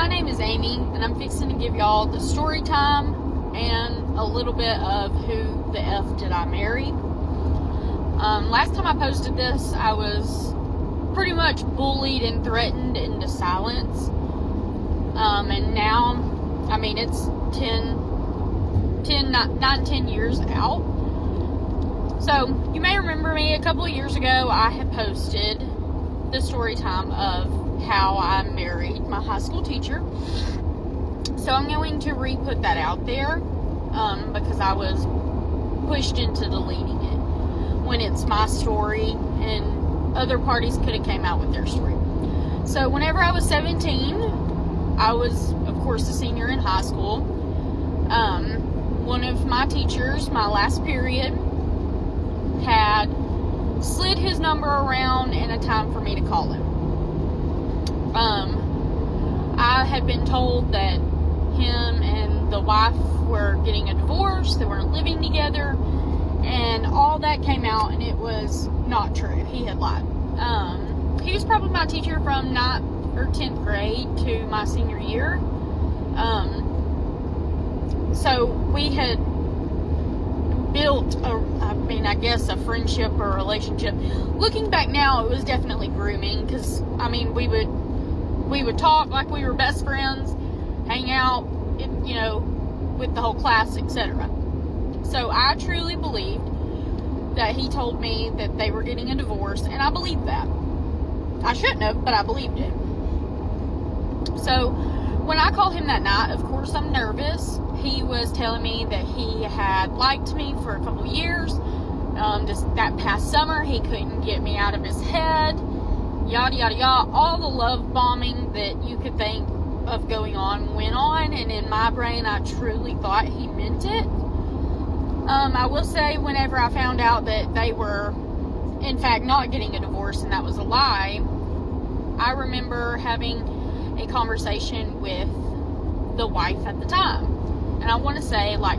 my name is Amy, and I'm fixing to give y'all the story time and a little bit of who the F did I marry. Last time I posted this, I was pretty much bullied and threatened into silence. And now, I mean, it's 10 years out. So, you may remember me a couple of years ago, I had posted the story time of how I married my high school teacher. So I'm going to re-put that out there because I was pushed into deleting it when it's my story and other parties could have came out with their story. So whenever I was 17, I was, of course, a senior in high school. One of my teachers, my last period, had slid his number around and a time for me to call him. I had been told that him and the wife were getting a divorce, they weren't living together, and all that came out, and it was not true. He had lied. He was probably my teacher from 9th or 10th grade to my senior year. So we had built I guess a friendship or a relationship. Looking back now, it was definitely grooming, because I mean, we would talk like we were best friends, hang out, you know, with the whole class, etc. So I truly believed that he told me that they were getting a divorce, and I believed that. I shouldn't have, but I believed it. So when I called him that night, of course I'm nervous. He was telling me that he had liked me for a couple years. Just that past summer, he couldn't get me out of his head. Yada, yada, yada. All the love bombing that you could think of going on went on. And in my brain, I truly thought he meant it. I will say, whenever I found out that they were, in fact, not getting a divorce and that was a lie, I remember having a conversation with the wife at the time. And I want to say, like,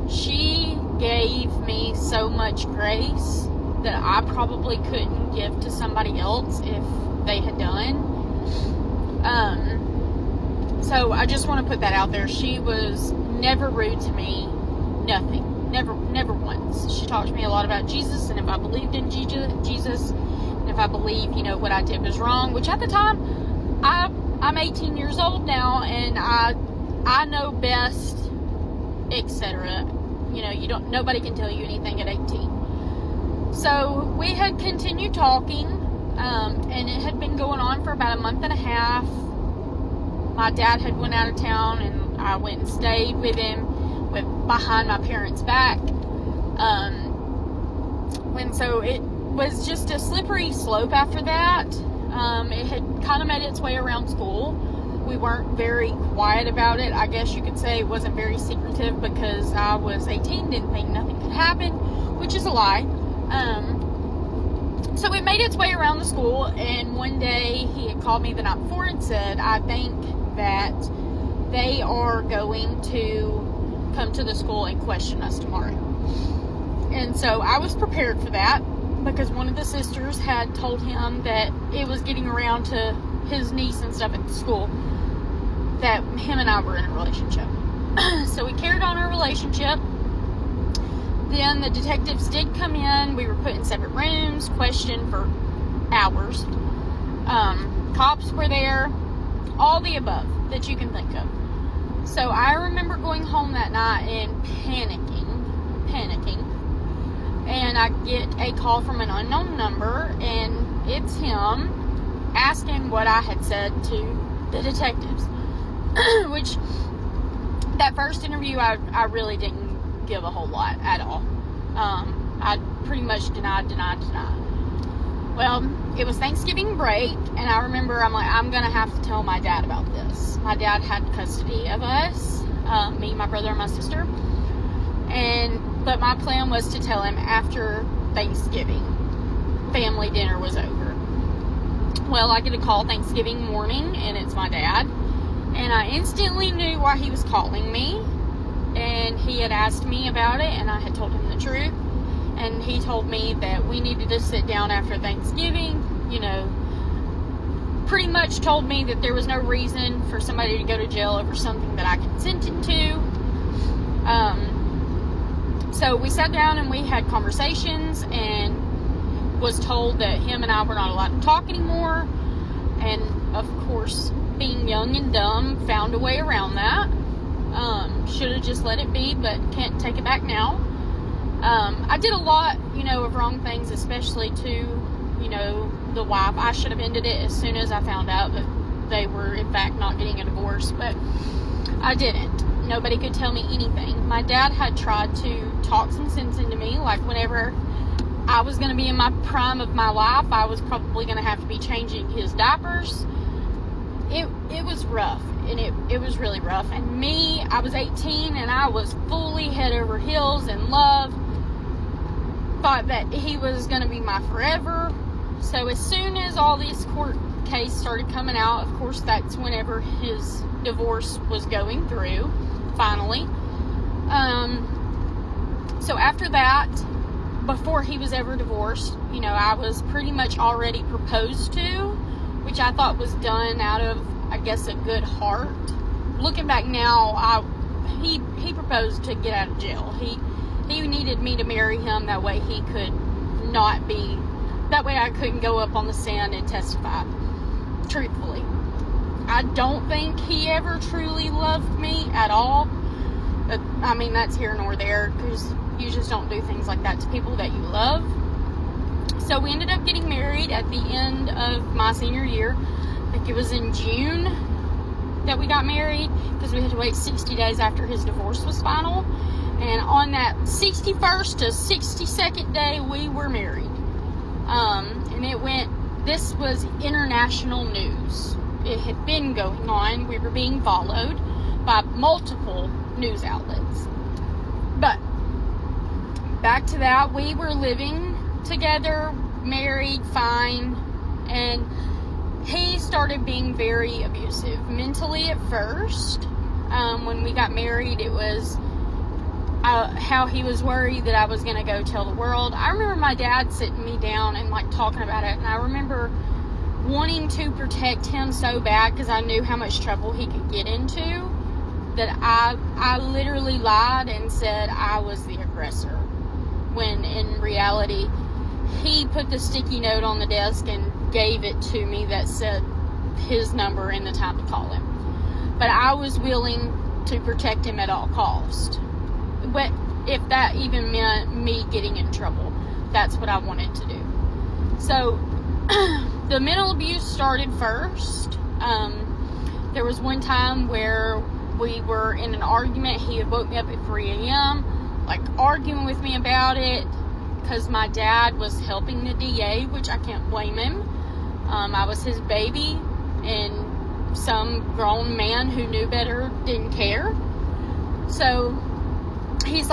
she gave me so much grace that I probably couldn't give to somebody else if they had done. So I just want to put that out there. She was never rude to me. Nothing. Never once. She talked to me a lot about Jesus, and if I believed in Jesus, and if I believe, you know, what I did was wrong, which at the time, I'm 18 years old now, and I know best, etc. You know, nobody can tell you anything at 18. So we had continued talking, and it had been going on for about a month and a half. My dad had went out of town, and I went and stayed with him, behind my parents' back. And so it was just a slippery slope after that. It had kind of made its way around school. We weren't very quiet about it. I guess you could say it wasn't very secretive because I was 18, didn't think nothing could happen, which is a lie. So it made its way around the school, and one day he had called me the night before and said, I think that they are going to come to the school and question us tomorrow. And so I was prepared for that, because one of the sisters had told him that it was getting around to his niece and stuff at the school that him and I were in a relationship. So we carried on our relationship. Then the detectives did come in. We were put in separate rooms, questioned for hours. Cops were there, all the above that you can think of. So I remember going home that night and panicking. And I get a call from an unknown number, and it's him asking what I had said to the detectives. Which, that first interview, I really didn't give a whole lot at all. I pretty much denied. Well, it was Thanksgiving break, and I remember I'm like, I'm going to have to tell my dad about this. My dad had custody of us, me, my brother, and my sister. But my plan was to tell him after Thanksgiving. Family dinner was over. Well, I get a call Thanksgiving morning, and it's my dad. And I instantly knew why he was calling me. And he had asked me about it, and I had told him the truth. And he told me that we needed to sit down after Thanksgiving, you know, pretty much told me that there was no reason for somebody to go to jail over something that I consented to. So we sat down and we had conversations, and was told that him and I were not allowed to talk anymore. And of course, being young and dumb, found a way around that. Should have just let it be, but can't take it back now. I did a lot, of wrong things, especially to, the wife. I should have ended it as soon as I found out that they were, in fact, not getting a divorce, but I didn't. Nobody could tell me anything. My dad had tried to talk some sense into me, like whenever I was going to be in my prime of my life, I was probably going to have to be changing his diapers. It was rough, and it was really rough. And me, I was 18, and I was fully head over heels in love. Thought that he was going to be my forever. So as soon as all this court case started coming out, of course, that's whenever his divorce was going through, finally. So after that, before he was ever divorced, I was pretty much already proposed to, which I thought was done out of, I guess, a good heart. Looking back now, he proposed to get out of jail. He needed me to marry him, that way he could not be, that way I couldn't go up on the stand and testify truthfully. I don't think he ever truly loved me at all, but I mean, that's here nor there, because you just don't do things like that to people that you love. So we ended up getting married at the end of my senior year. I think it was in June that we got married, because we had to wait 60 days after his divorce was final. And on that 61st to 62nd day, we were married. And this was international news. It had been going on. We were being followed by multiple news outlets. But back to that, we were living together, married, fine, and he started being very abusive mentally at first. When we got married, it was how he was worried that I was going to go tell the world. I remember my dad sitting me down and talking about it, and I remember wanting to protect him so bad, because I knew how much trouble he could get into, that I literally lied and said I was the aggressor, when in reality he put the sticky note on the desk and gave it to me that said his number and the time to call him. But I was willing to protect him at all cost. But if that even meant me getting in trouble, that's what I wanted to do. So the mental abuse started first. There was one time where we were in an argument. He had woke me up at 3 a.m. Arguing with me about it, because my dad was helping the DA, which I can't blame him. I was his baby, and some grown man who knew better didn't care. So he's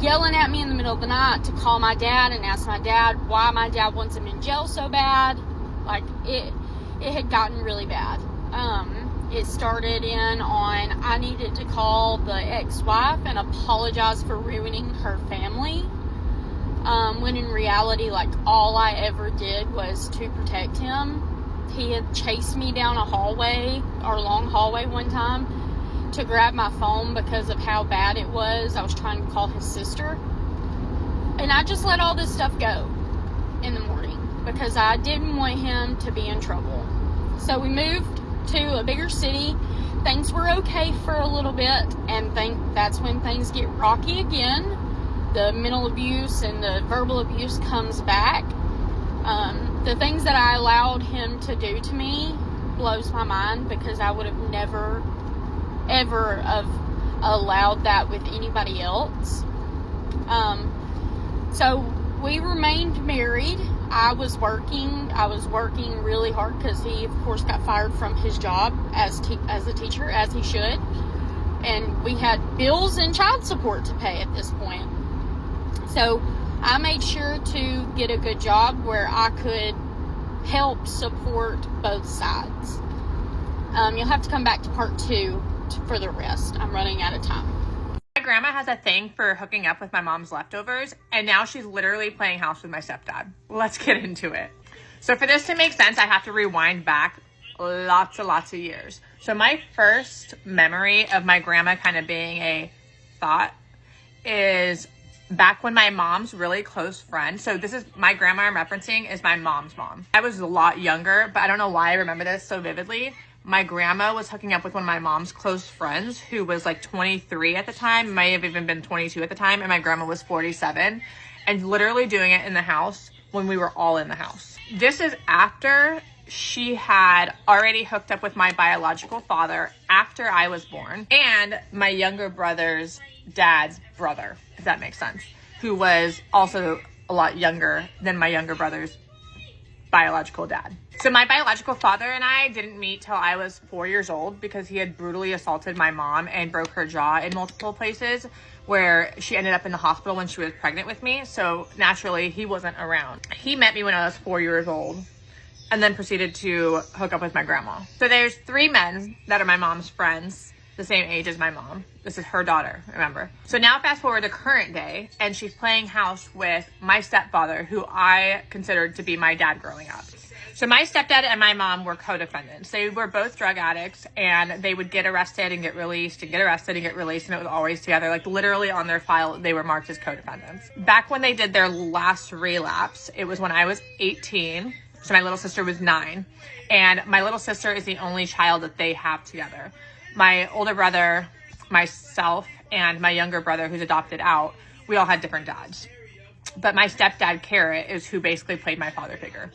yelling at me in the middle of the night to call my dad and ask my dad why my dad wants him in jail so bad. It had gotten really bad. It started on I needed to call the ex-wife and apologize for ruining her family. When in reality, all I ever did was to protect him. He had chased me down our long hallway one time to grab my phone because of how bad it was. I was trying to call his sister. And I just let all this stuff go in the morning, because I didn't want him to be in trouble. So we moved to a bigger city. Things were okay for a little bit, and that's when things get rocky again. The mental abuse and the verbal abuse comes back. The things that I allowed him to do to me blows my mind, because I would have never, ever have allowed that with anybody else. So we remained married. I was working really hard, because he, of course, got fired from his job as a teacher, as he should. And we had bills and child support to pay at this point. So I made sure to get a good job where I could help support both sides. You'll have to come back to part 2 for the rest. I'm running out of time. My grandma has a thing for hooking up with my mom's leftovers, and now she's literally playing house with my stepdad. Let's get into it. So for this to make sense, I have to rewind back lots and lots of years. So my first memory of my grandma kind of being a thought is back when my mom's really close friend, so this is my grandma I'm referencing is my mom's mom. I was a lot younger, but I don't know why I remember this so vividly. My grandma was hooking up with one of my mom's close friends who was like 23 at the time, may have even been 22 at the time, and my grandma was 47, and literally doing it in the house when we were all in the house. This is after she had already hooked up with my biological father after I was born, and my younger brother's dad's brother, if that makes sense, who was also a lot younger than my younger brother's biological dad. So my biological father and I didn't meet till I was 4 years old because he had brutally assaulted my mom and broke her jaw in multiple places, where she ended up in the hospital when she was pregnant with me. So naturally he wasn't around. He met me when I was 4 years old and then proceeded to hook up with my grandma. So there's 3 men that are my mom's friends, the same age as my mom. This is her daughter, remember? So now fast forward to current day, and she's playing house with my stepfather, who I considered to be my dad growing up. So my stepdad and my mom were co-defendants. They were both drug addicts, and they would get arrested and get released and get arrested and get released, and it was always together. Like literally on their file, they were marked as co-defendants. Back when they did their last relapse, it was when I was 18. So my little sister was 9, and my little sister is the only child that they have together. My older brother, myself, and my younger brother, who's adopted out, we all had different dads. But my stepdad, Carrot, is who basically played my father figure.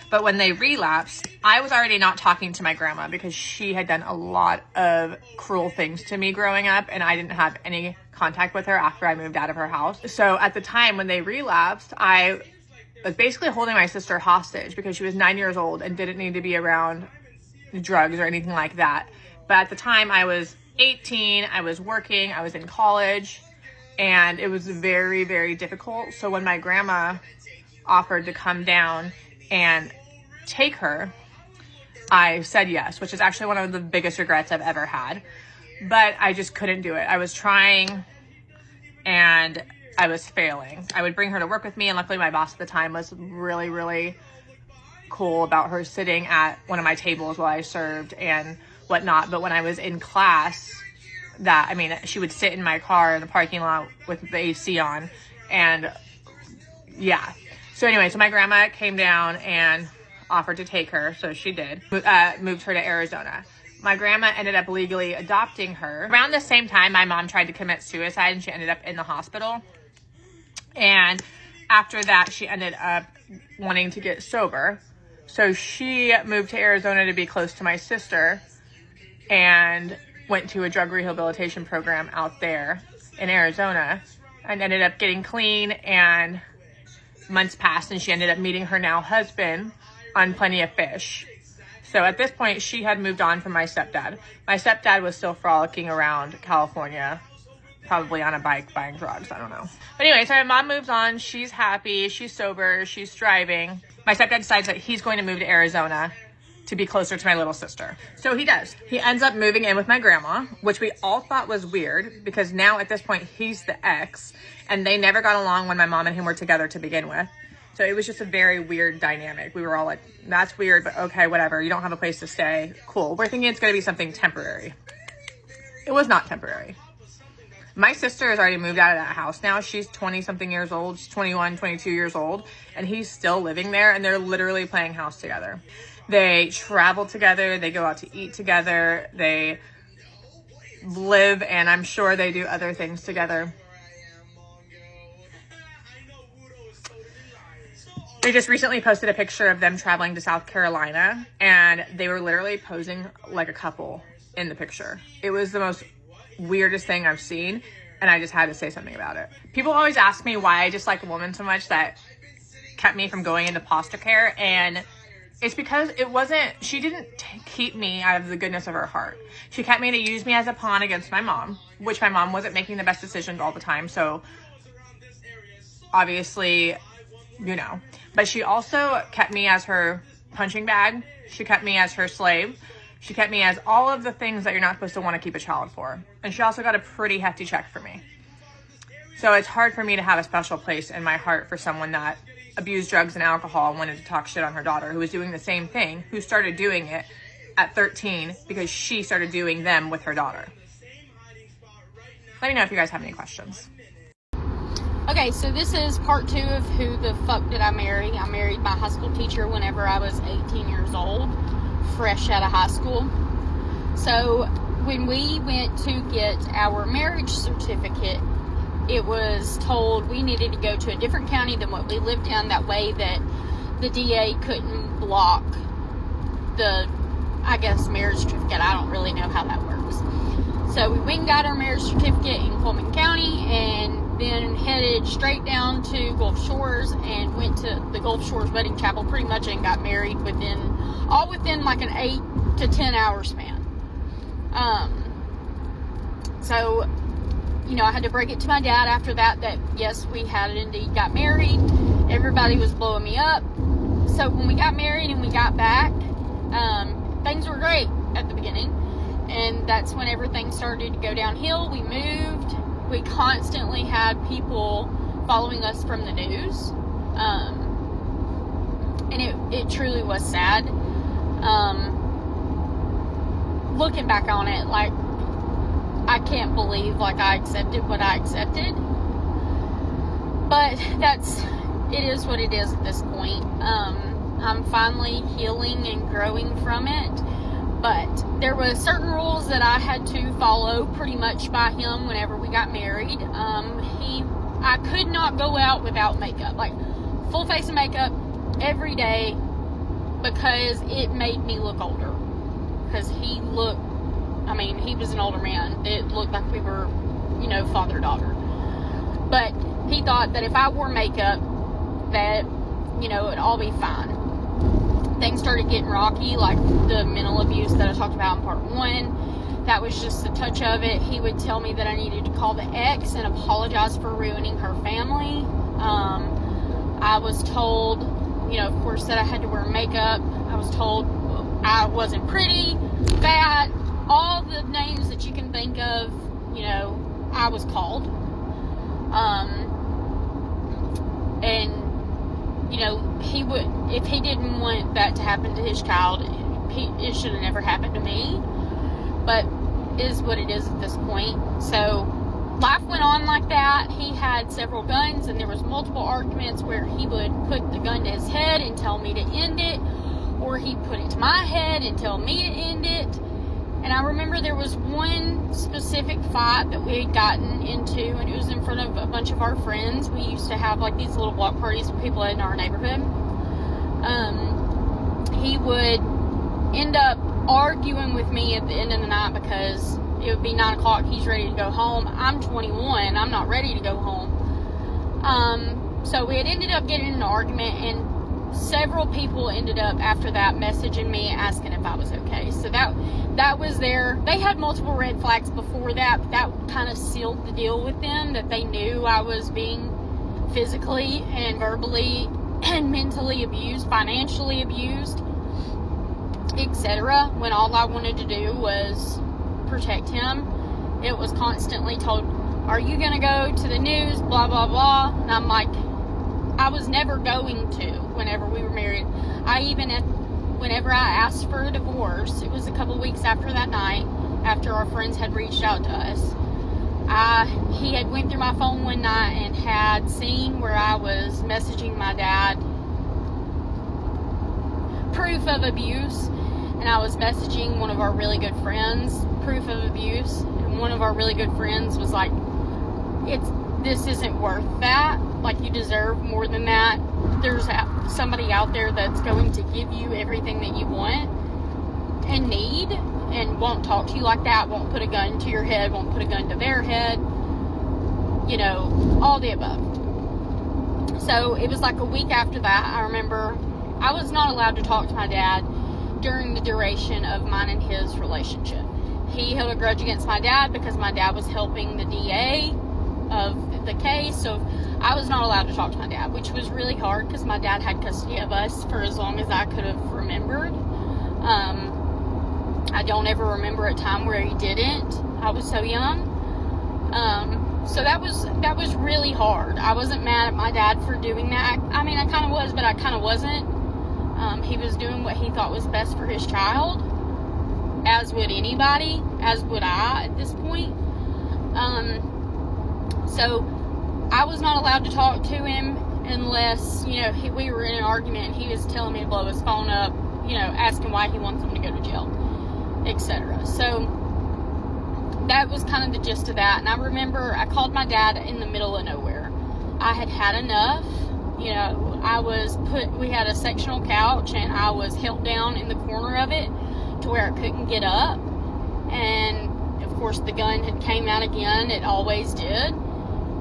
But when they relapsed, I was already not talking to my grandma because she had done a lot of cruel things to me growing up, and I didn't have any contact with her after I moved out of her house. So at the time when they relapsed, I was basically holding my sister hostage because she was 9 years old and didn't need to be around drugs or anything like that. But at the time I was 18, I was working, I was in college, and it was very, very difficult. So when my grandma offered to come down and take her, I said yes, which is actually one of the biggest regrets I've ever had. But I just couldn't do it. I was trying and I was failing. I would bring her to work with me, and luckily my boss at the time was really, really cool about her sitting at one of my tables while I served and whatnot. But when I was in class, she would sit in my car in the parking lot with the AC on, and yeah. So anyway, so my grandma came down and offered to take her, so she did. Moved her to Arizona. My grandma ended up legally adopting her. Around the same time, my mom tried to commit suicide, and she ended up in the hospital. And after that, she ended up wanting to get sober. So she moved to Arizona to be close to my sister and went to a drug rehabilitation program out there in Arizona and ended up getting clean, and months passed and she ended up meeting her now husband on Plenty of Fish. So at this point, she had moved on from my stepdad. My stepdad was still frolicking around California, probably on a bike buying drugs, I don't know. But anyway, so my mom moves on. She's happy, she's sober, she's thriving. My stepdad decides that he's going to move to Arizona to be closer to my little sister. So he does. He ends up moving in with my grandma, which we all thought was weird because now at this point he's the ex, and they never got along when my mom and him were together to begin with. So it was just a very weird dynamic. We were all like, that's weird, but okay, whatever. You don't have a place to stay. Cool. We're thinking it's going to be something temporary. It was not temporary. My sister has already moved out of that house now. She's 20-something years old. She's 21, 22 years old. And he's still living there, and they're literally playing house together. They travel together. They go out to eat together. They live, and I'm sure they do other things together. They just recently posted a picture of them traveling to South Carolina, and they were literally posing like a couple in the picture. It was the most weirdest thing I've seen, and I just had to say something about it. People always ask me why I dislike a woman so much that kept me from going into foster care, and it's because she didn't keep me out of the goodness of her heart. She kept me to use me as a pawn against my mom, which my mom wasn't making the best decisions all the time, so obviously, you know. But she also kept me as her punching bag. She kept me as her slave. She kept me as all of the things that you're not supposed to want to keep a child for. And she also got a pretty hefty check for me. So it's hard for me to have a special place in my heart for someone that abused drugs and alcohol and wanted to talk shit on her daughter, who was doing the same thing, who started doing it at 13 because she started doing them with her daughter. Let me know if you guys have any questions. Okay, so this is part 2 of Who the Fuck Did I Marry? I married my high school teacher whenever I was 18 years old, fresh out of high school. So when we went to get our marriage certificate, it was told we needed to go to a different county than what we lived in. That way that the DA couldn't block the, I guess, marriage certificate. I don't really know how that works. So we went and got our marriage certificate in Coleman County, and then headed straight down to Gulf Shores and went to the Gulf Shores Wedding Chapel pretty much and got married within like an 8 to 10 hour span. So, you know, I had to break it to my dad after that yes, we had indeed got married. Everybody was blowing me up. So when we got married and we got back, things were great at the beginning. And that's when everything started to go downhill. We moved. We constantly had people following us from the news. And it truly was sad. Looking back on it, like, I can't believe, like, I accepted what I accepted. But it is what it is at this point. I'm finally healing and growing from it. But there were certain rules that I had to follow pretty much by him whenever we got married. I could not go out without makeup, like full face of makeup every day, because it made me look older. Because he was an older man. It looked like we were, you know, father-daughter. But he thought that if I wore makeup, that, you know, it'd all be fine. Things started getting rocky, like the mental abuse that I talked about in part 1. That was just a touch of it. He would tell me that I needed to call the ex and apologize for ruining her family. I was told, you know, of course, that I had to wear makeup. I was told I wasn't pretty, fat, all the names that you can think of, you know, I was called. And you know, he would, if he didn't want that to happen to his child, it should have never happened to me. But it is what it is at this point. So life went on like that. He had several guns, and there was multiple arguments where he would put the gun to his head and tell me to end it, or he'd put it to my head and tell me to end it. And I remember there was one specific fight that we had gotten into, and it was in front of a bunch of our friends. We used to have like these little block parties with people in our neighborhood. He would end up arguing with me at the end of the night because it would be 9 o'clock. He's ready to go home. I'm 21. I'm not ready to go home. So we had ended up getting in an argument, and several people ended up after that messaging me asking if I was okay. So that was there. They had multiple red flags before that, but that kind of sealed the deal with them, that they knew I was being physically and verbally and mentally abused, financially abused, etc. When all I wanted to do was protect him. It was constantly told, are you gonna go to the news, blah blah blah. And I'm like, I was never going to. Whenever we were married, whenever I asked for a divorce, it was a couple weeks after that night, after our friends had reached out to us. He had went through my phone one night and had seen where I was messaging my dad proof of abuse, and I was messaging one of our really good friends proof of abuse, and one of our really good friends was like, this isn't worth that, like, you deserve more than that. There's somebody out there that's going to give you everything that you want and need, and won't talk to you like that, won't put a gun to your head, won't put a gun to their head, you know, all the above. So it was like a week after that, I remember I was not allowed to talk to my dad during the duration of mine and his relationship. He held a grudge against my dad because my dad was helping the DA of the case, so I was not allowed to talk to my dad, which was really hard because my dad had custody of us for as long as I could have remembered. I don't ever remember a time where he didn't. I was so young. So that was really hard. I wasn't mad at my dad for doing that. I mean, I kind of was, but I kind of wasn't. He was doing what he thought was best for his child. as would anybody, as would I at this point. So I was not allowed to talk to him unless, you know, we were in an argument. He was telling me to blow his phone up, you know, asking why he wants him to go to jail, etc. So that was kind of the gist of that. And I remember I called my dad in the middle of nowhere. I had had enough. You know, we had a sectional couch, and I was held down in the corner of it to where I couldn't get up. And of course the gun had came out again. It always did.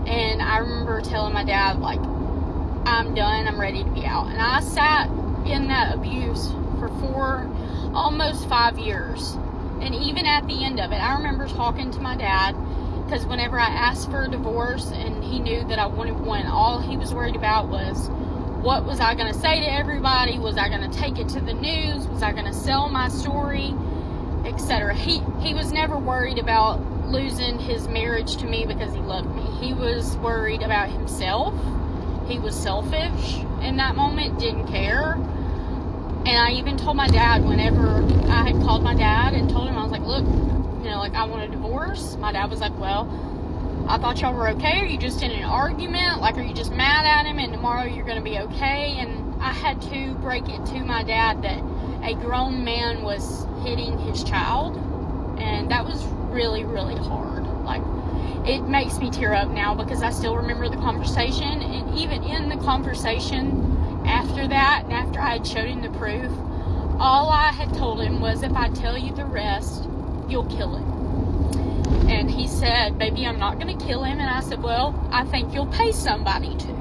And I remember telling my dad, like, I'm done, I'm ready to be out. And I sat in that abuse for almost 5 years. And even at the end of it, I remember talking to my dad, because whenever I asked for a divorce and he knew that I wanted one, all he was worried about was, what was I going to say to everybody? Was I going to take it to the news? Was I going to sell my story, etc.? He was never worried about losing his marriage to me because he loved me. He was worried about himself. He was selfish in that moment, didn't care. And I even told my dad, whenever I had called my dad and told him, I was like, look, you know, like, I want a divorce. My dad was like, well, I thought y'all were okay. Are you just in an argument? Like, are you just mad at him and tomorrow you're going to be okay? And I had to break it to my dad that a grown man was hitting his child. And that was really, really hard. Like, it makes me tear up now because I still remember the conversation. And even in the conversation after that, and after I had showed him the proof, all I had told him was, if I tell you the rest, you'll kill him. And he said, baby, I'm not going to kill him. And I said, well, I think you'll pay somebody to.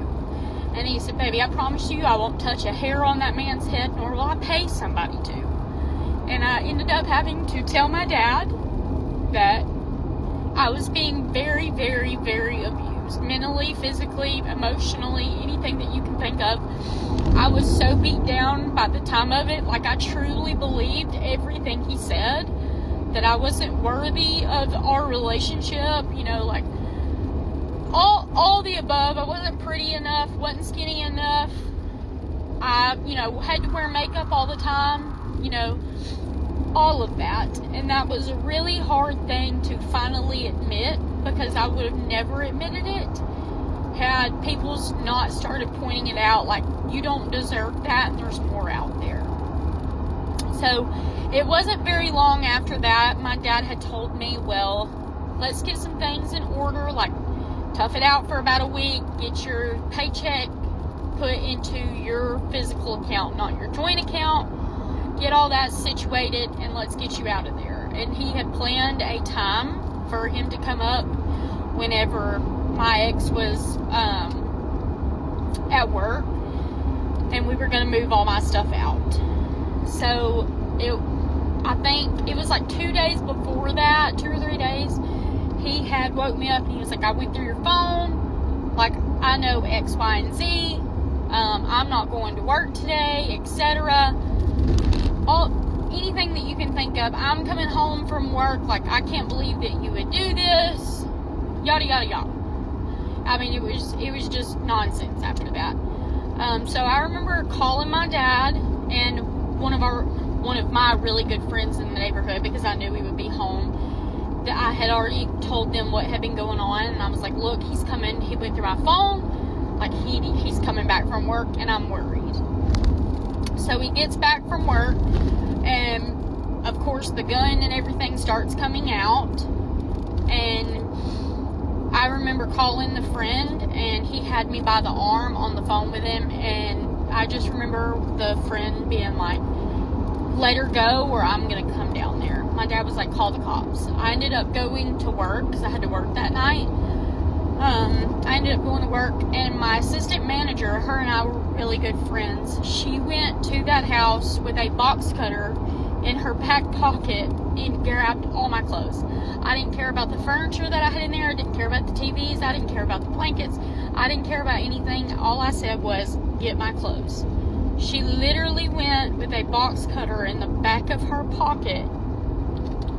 And he said, baby, I promise you I won't touch a hair on that man's head, nor will I pay somebody to. And I ended up having to tell my dad that I was being very, very, very abused. Mentally, physically, emotionally, anything that you can think of. I was so beat down by the time of it. Like, I truly believed everything he said, that I wasn't worthy of our relationship, you know, like, all the above. I wasn't pretty enough, wasn't skinny enough. I, you know, had to wear makeup all the time, you know, all of that. And that was a really hard thing to finally admit, because I would have never admitted it had people not started pointing it out, like, you don't deserve that, and there's more out there. So it wasn't very long after that, my dad had told me, well, let's get some things in order, like, tough it out for about a week, get your paycheck put into your physical account, not your joint account, get all that situated, and let's get you out of there. And he had planned a time for him to come up whenever my ex was at work, and we were going to move all my stuff out. So I think it was like 2 days before that, 2 or 3 days, he had woke me up and he was like, I went through your phone, like, I know X, Y, and Z, I'm not going to work today, etc. Anything that you can think of. I'm coming home from work, like, I can't believe that you would do this, yada yada yada. I mean, it was just nonsense after that. So I remember calling my dad and one of my really good friends in the neighborhood, because I knew he would be home, that I had already told them what had been going on, and I was like, look, he's coming, he went through my phone, like, he's coming back from work, and I'm worried. So he gets back from work, and of course the gun and everything starts coming out, and I remember calling the friend, and he had me by the arm on the phone with him, and I just remember the friend being like, let her go or I'm gonna come down there. My dad was like, call the cops. I ended up going to work because I had to work that night. I ended up going to work, and my assistant manager, her and I were really good friends. She went to that house with a box cutter in her back pocket and grabbed all my clothes. I didn't care about the furniture that I had in there. I didn't care about the TVs. I didn't care about the blankets. I didn't care about anything. All I said was, get my clothes. She literally went with a box cutter in the back of her pocket,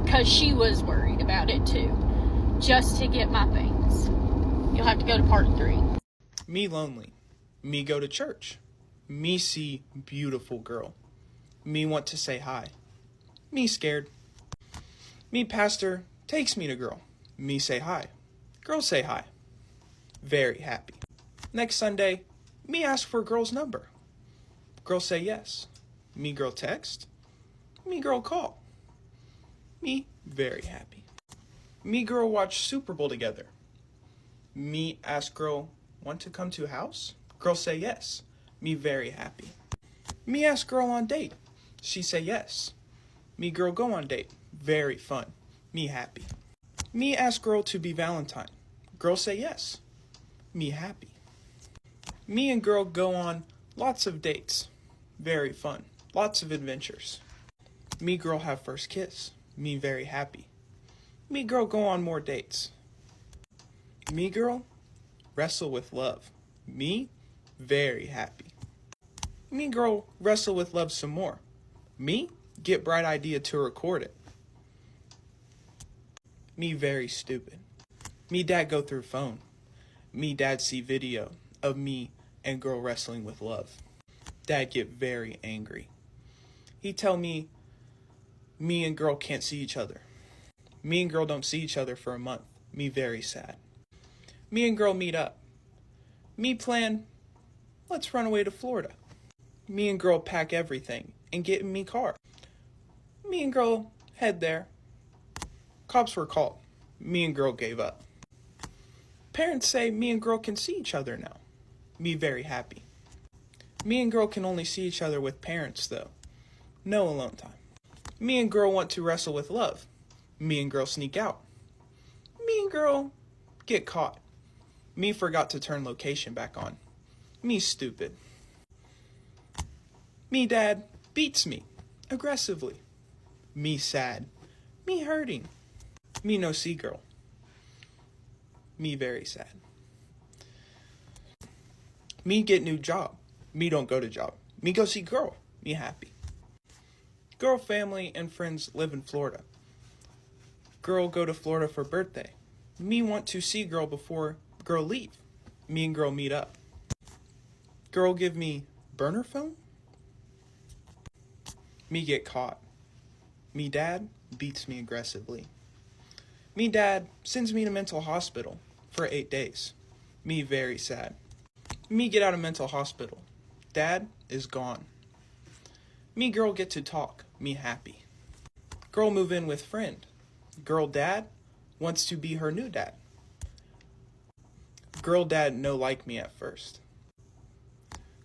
because she was worried about it too, just to get my things. You'll have to go to part 3. Me lonely. Me go to church. Me see beautiful girl. Me want to say hi. Me scared. Me pastor takes me to girl. Me say hi. Girl say hi. Very happy. Next Sunday, me ask for girl's number. Girl say yes. Me girl text. Me girl call. Me very happy. Me girl watch Super Bowl together. Me ask girl want to come to house. Girl say yes. Me very happy. Me ask girl on date. She say yes. Me girl go on date. Very fun. Me happy. Me ask girl to be Valentine. Girl say yes. Me happy. Me and girl go on lots of dates. Very fun. Lots of adventures. Me girl have first kiss. Me very happy. Me girl go on more dates. Me girl wrestle with love. Me very happy. Me girl wrestle with love some more. Me get bright idea to record it. Me very stupid. Me dad go through phone. Me dad see video of me and girl wrestling with love. Dad get very angry. He tell me and girl can't see each other. Me and girl don't see each other for a month. Me very sad. Me and girl meet up. Me plan, let's run away to Florida. Me and girl pack everything and get in me car. Me and girl head there. Cops were called. Me and girl gave up. Parents say me and girl can see each other now. Me very happy. Me and girl can only see each other with parents though. No alone time. Me and girl want to wrestle with love. Me and girl sneak out. Me and girl get caught. Me forgot to turn location back on. Me stupid. Me dad beats me aggressively. Me sad. Me hurting. Me no see girl. Me very sad. Me get new job. Me don't go to job. Me go see girl. Me happy. Girl family and friends live in Florida. Girl go to Florida for birthday. Me want to see girl before girl leave. Me and girl meet up. Girl give me burner phone. Me get caught. Me dad beats me aggressively. Me dad sends me to mental hospital for 8 days. Me very sad. Me get out of mental hospital. Dad is gone. Me girl get to talk. Me happy. Girl move in with friend. Girl dad wants to be her new dad. Girl dad no like me at first.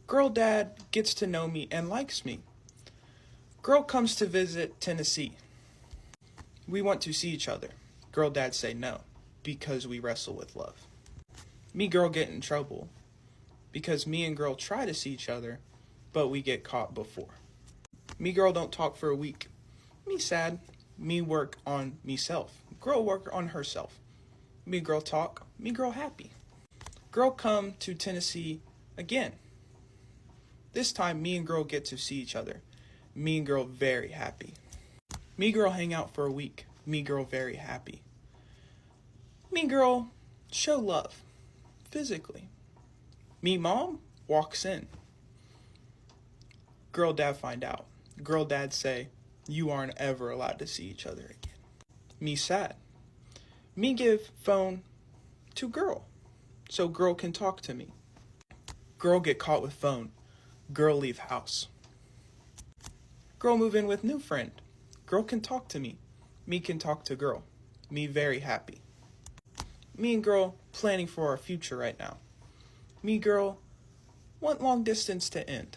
Girl dad gets to know me and likes me. Girl comes to visit Tennessee. We want to see each other. Girl dad say no because we wrestle with love. Me girl get in trouble because me and girl try to see each other, but we get caught before. Me girl don't talk for a week. Me sad. Me work on meself. Girl work on herself. Me girl talk. Me girl happy. Girl come to Tennessee again. This time me and girl get to see each other. Me and girl very happy. Me girl hang out for a week. Me girl very happy. Me girl show love physically. Me mom walks in. Girl dad find out. Girl dad say, you aren't ever allowed to see each other again. Me sad. Me give phone to girl so girl can talk to me. Girl get caught with phone. Girl leave house. Girl move in with new friend. Girl can talk to me. Me can talk to girl. Me very happy. Me and girl planning for our future right now. Me girl want long distance to end.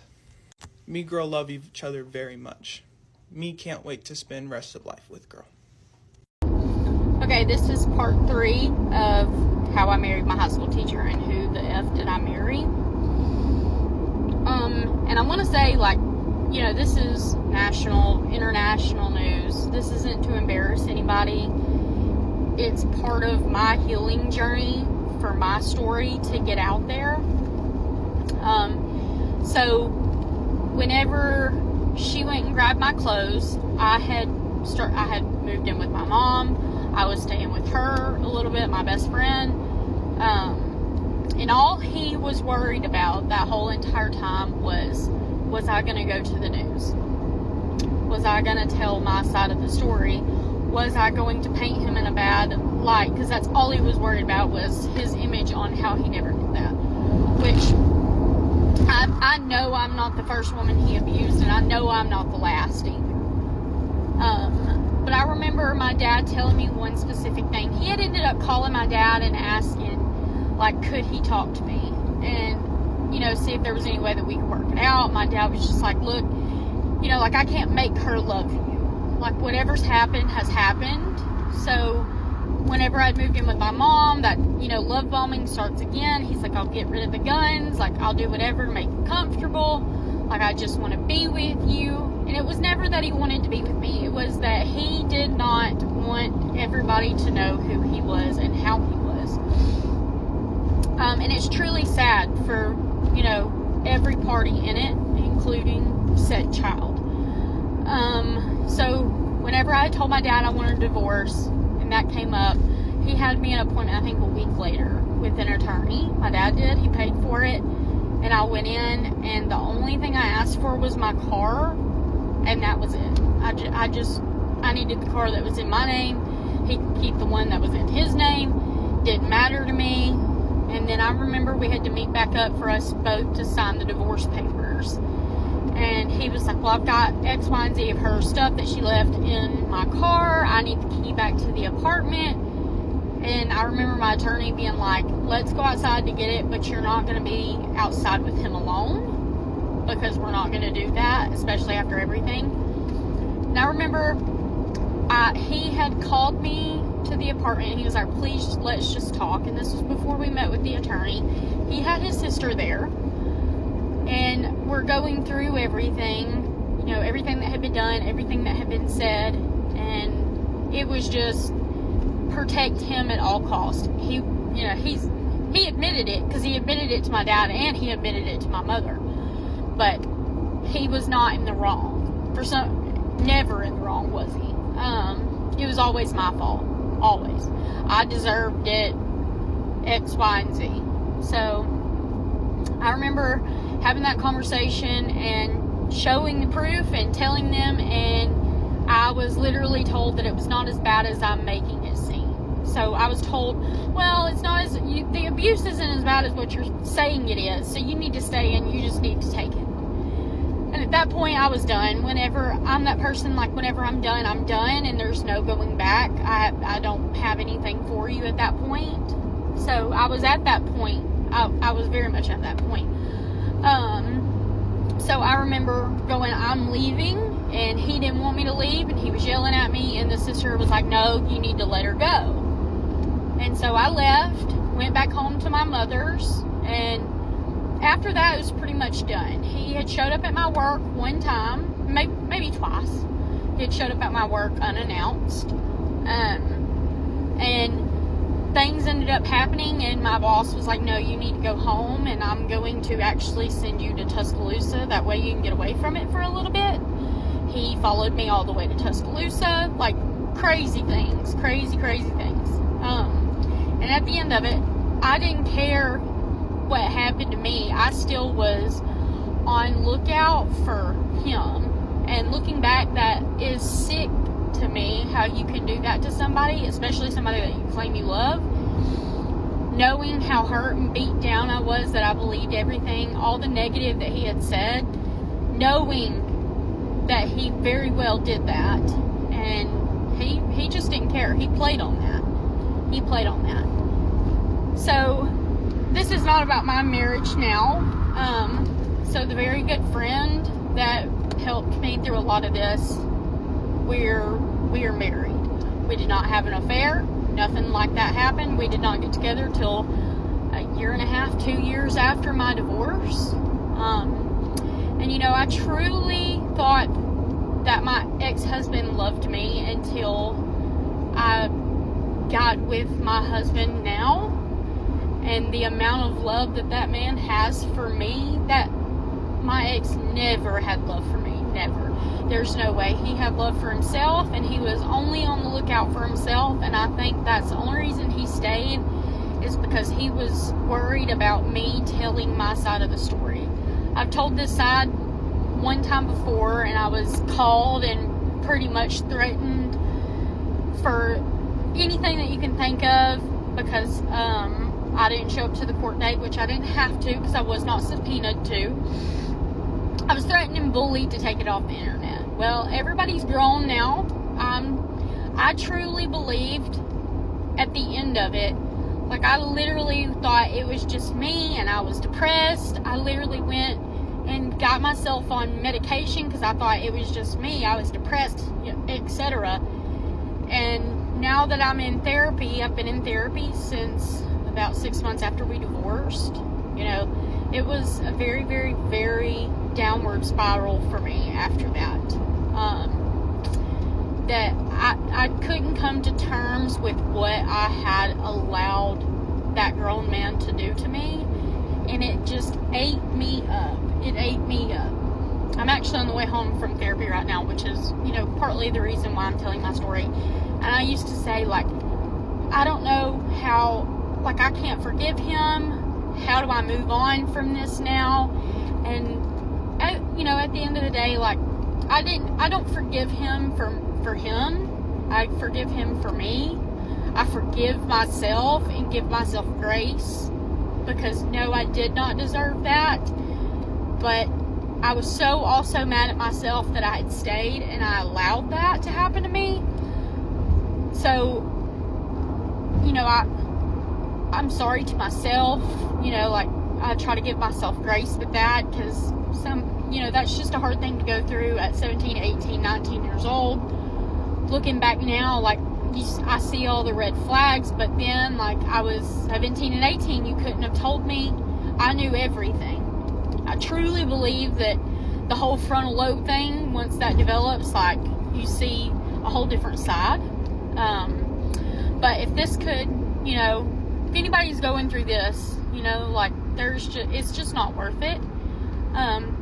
Me girl love each other very much. Me can't wait to spend rest of life with girl. Okay, this is part 3 of how I married my high school teacher and who the F did I marry. And I want to say, like, you know, this is national, international news. This isn't to embarrass anybody. It's part of my healing journey for my story to get out there. So whenever she went and grabbed my clothes, I had moved in with my mom. I was staying with her a little bit, my best friend. And all he was worried about that whole entire time was I going to go to the news? Was I going to tell my side of the story? was I going to paint him in a bad light, because that's all he was worried about, was his image on how he never did that. Which I know I'm not the first woman he abused, and I know I'm not the last either. But I remember my dad telling me one specific thing. He had ended up calling my dad and asking, like, could he talk to me and, you know, see if there was any way that we could work it out. My dad was just like, look, you know, like, I can't make her love you. Like, whatever's happened has happened. So whenever I'd moved in with my mom, that, you know, love bombing starts again. He's like, I'll get rid of the guns. Like, I'll do whatever to make you comfortable. Like, I just want to be with you. And it was never that he wanted to be with me. It was that he did not want everybody to know who he was and how he was. And it's truly sad for, you know, every party in it, including said child. So whenever I told my dad I wanted a divorce, and that came up, he had me an appointment, I think a week later, with an attorney. My dad did. He paid for it. And I went in, and the only thing I asked for was my car, and that was it. I needed the car that was in my name. He could keep the one that was in his name. Didn't matter to me. And then I remember we had to meet back up for us both to sign the divorce papers. And he was like, well, I've got X, Y, and Z of her stuff that she left in my car. I need the key back to the apartment. And I remember my attorney being like, let's go outside to get it, but you're not going to be outside with him alone, because we're not going to do that, especially after everything. And I remember he had called me to the apartment, and he was like, please, let's just talk. And this was before we met with the attorney. He had his sister there, and we're going through everything, you know, everything that had been done, everything that had been said, and it was just protect him at all costs. He, you know, he admitted it, because he admitted it to my dad and he admitted it to my mother, but he was not in the wrong. Never in the wrong was he. It was always my fault, always. I deserved it, X, Y, and Z. So I remember having that conversation and showing the proof and telling them, and I was literally told that it was not as bad as I'm making it seem. So I was told, well, it's not as, the abuse isn't as bad as what you're saying it is, so you need to stay and you just need to take it. And at that point, I was done. Whenever I'm that person, like, whenever I'm done, and there's no going back. I don't have anything for you at that point. So I was at that point. I was very much at that point. So I remember going, I'm leaving, and he didn't want me to leave, and he was yelling at me, and the sister was like, no, you need to let her go. And so I left, went back home to my mother's, and after that, it was pretty much done. He had showed up at my work one time, maybe twice. He had showed up at my work unannounced. And things ended up happening, and my boss was like, no, you need to go home, and I'm going to actually send you to Tuscaloosa. That way you can get away from it for a little bit. He followed me all the way to Tuscaloosa. Like, crazy things. Crazy things. And at the end of it, I didn't care what happened to me. I still was on lookout for him. And looking back, that is sick to me, how you can do that to somebody, especially somebody that you claim you love. Knowing how hurt and beat down I was, that I believed everything, all the negative that he had said, knowing that he very well did that, and he just didn't care. He played on that. So this is not about my marriage now. So the very good friend that helped me through a lot of this, we are married. We did not have an affair. Nothing like that happened. We did not get together till a year and a half, 2 years after my divorce. And you know, I truly thought that my ex-husband loved me until I got with my husband now. And the amount of love that man has for me, that my ex never had love for me. Never. There's no way. He had love for himself, and he was only on the lookout for himself. And I think that's the only reason he stayed, is because he was worried about me telling my side of the story. I've told this side one time before, and I was called and pretty much threatened for anything that you can think of, because I didn't show up to the court date, which I didn't have to because I was not subpoenaed to. I was threatened and bullied to take it off the internet. Well, everybody's grown now. I truly believed at the end of it, like, I literally thought it was just me and I was depressed. I literally went and got myself on medication because I thought it was just me. I was depressed, etc. And now that I'm in therapy, I've been in therapy since about 6 months after we divorced. It was a very, very, very downward spiral for me after that. That I couldn't come to terms with what I had allowed that grown man to do to me, and it just ate me up. It ate me up. I'm actually on the way home from therapy right now, which is, partly the reason why I'm telling my story. And I used to say, like, I don't know how, like, I can't forgive him. How do I move on from this now? And, at the end of the day, like, I don't forgive him for him. I forgive him for me. I forgive myself and give myself grace, because no, I did not deserve that. But I was so also mad at myself that I had stayed and I allowed that to happen to me. So, I'm sorry to myself. Like, I try to give myself grace with that, because that's just a hard thing to go through at 17, 18, 19 years old. Looking back now, like, I see all the red flags, but then, like, I was 17 and 18, you couldn't have told me. I knew everything. I truly believe that the whole frontal lobe thing, once that develops, like, you see a whole different side. But if this could, if anybody's going through this, like, it's just not worth it.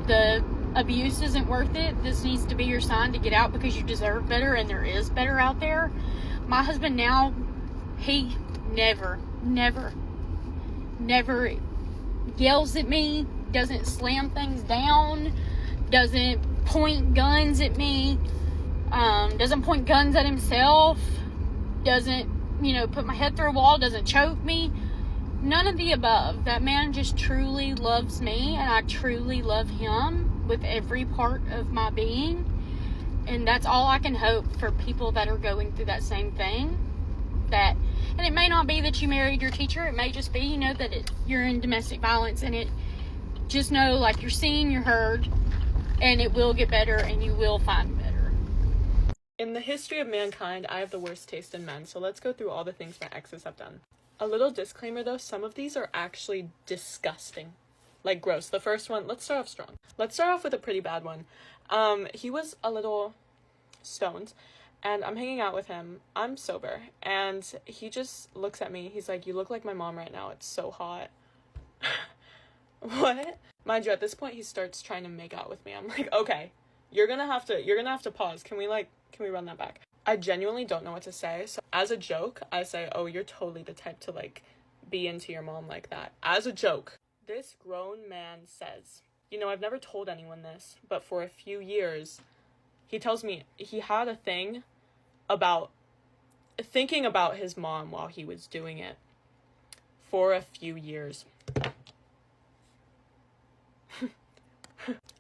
The abuse isn't worth it. This needs to be your sign to get out, because you deserve better, and there is better out there. My husband now, he never yells at me, doesn't slam things down, doesn't point guns at me, doesn't point guns at himself, doesn't, put my head through a wall, doesn't choke me. None of the above. That man just truly loves me, and I truly love him with every part of my being. And that's all I can hope for people that are going through that same thing. And it may not be that you married your teacher. It may just be, that you're in domestic violence, and just know, like, you're seen, you're heard, and it will get better, and you will find better. In the history of mankind, I have the worst taste in men, so let's go through all the things my exes have done. A little disclaimer though, some of these are actually disgusting. Like, gross. The first one, let's start off strong. Let's start off with a pretty bad one. He was a little stoned, and I'm hanging out with him. I'm sober, and he just looks at me. He's like, "You look like my mom right now. It's so hot." What? Mind you, at this point, he starts trying to make out with me. I'm like, okay, you're gonna have to pause. Can we run that back? I genuinely don't know what to say. So as a joke, I say, "Oh, you're totally the type to, like, be into your mom like that." As a joke. This grown man says, I've never told anyone this, but for a few years, he tells me he had a thing about thinking about his mom while he was doing it for a few years.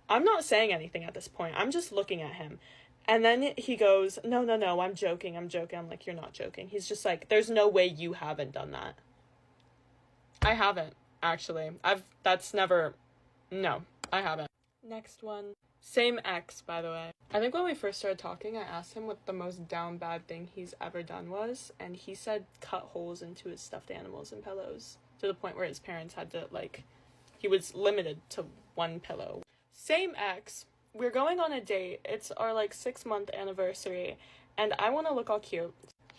I'm not saying anything at this point. I'm just looking at him. And then he goes, no, I'm joking. I'm like, "You're not joking." He's just like, "There's no way you haven't done that." I haven't, actually. No, I haven't. Next one. Same ex, by the way. I think when we first started talking, I asked him what the most down bad thing he's ever done was, and he said cut holes into his stuffed animals and pillows, to the point where his parents had to, like, he was limited to one pillow. Same ex. We're going on a date. It's our, 6-month anniversary, and I want to look all cute.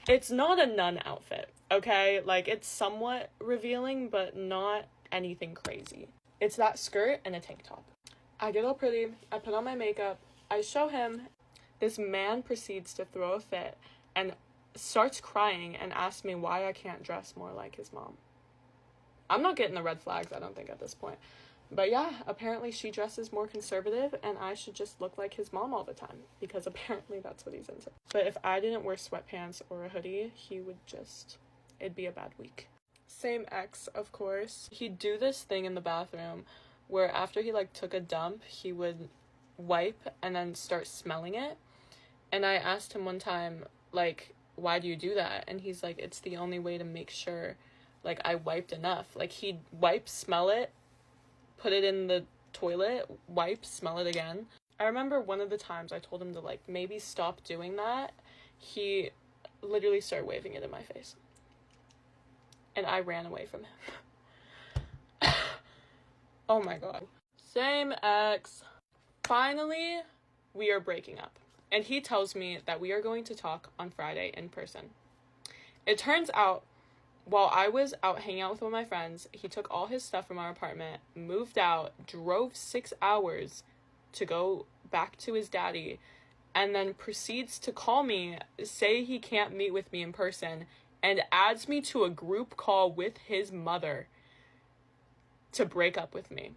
It's not a nun outfit, okay? Like, it's somewhat revealing, but not anything crazy. It's that skirt and a tank top. I get all pretty. I put on my makeup. I show him. This man proceeds to throw a fit and starts crying and asks me why I can't dress more like his mom. I'm not getting the red flags, I don't think, at this point. But yeah, apparently she dresses more conservative and I should just look like his mom all the time because apparently that's what he's into. But if I didn't wear sweatpants or a hoodie, it'd be a bad week. Same ex, of course. He'd do this thing in the bathroom where after he like took a dump, he would wipe and then start smelling it. And I asked him one time, like, why do you do that? And he's like, it's the only way to make sure like I wiped enough. Like he'd wipe, smell it, put it in the toilet, wipe, smell it again. I remember one of the times I told him to like maybe stop doing that. He literally started waving it in my face. And I ran away from him. Oh my god. Same ex. Finally, we are breaking up. And he tells me that we are going to talk on Friday in person. It turns out, while I was out hanging out with one of my friends, he took all his stuff from our apartment, moved out, drove 6 hours to go back to his daddy, and then proceeds to call me, say he can't meet with me in person, and adds me to a group call with his mother to break up with me.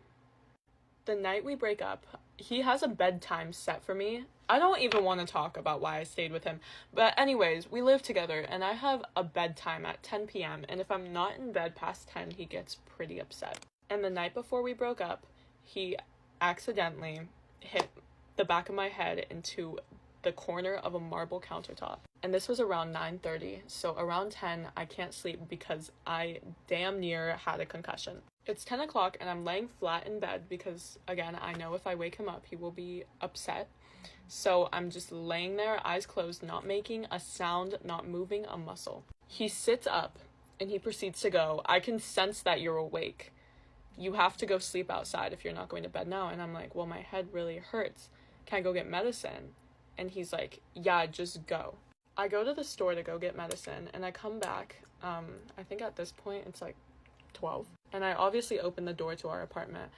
The night we break up, he has a bedtime set for me. I don't even want to talk about why I stayed with him. But anyways, we live together and I have a bedtime at 10 p.m. And if I'm not in bed past 10, he gets pretty upset. And the night before we broke up, he accidentally hit the back of my head into the corner of a marble countertop. And this was around 9:30. So around 10, I can't sleep because I damn near had a concussion. It's 10 o'clock and I'm laying flat in bed because, again, I know if I wake him up, he will be upset. So I'm just laying there, eyes closed, not making a sound, not moving a muscle. He sits up and he proceeds to go, I can sense that you're awake. You have to go sleep outside if you're not going to bed now. And I'm like, well, my head really hurts. Can I go get medicine? And he's like, yeah, just go. I go to the store to go get medicine and I come back. I think at this point it's like 12. And I obviously open the door to our apartment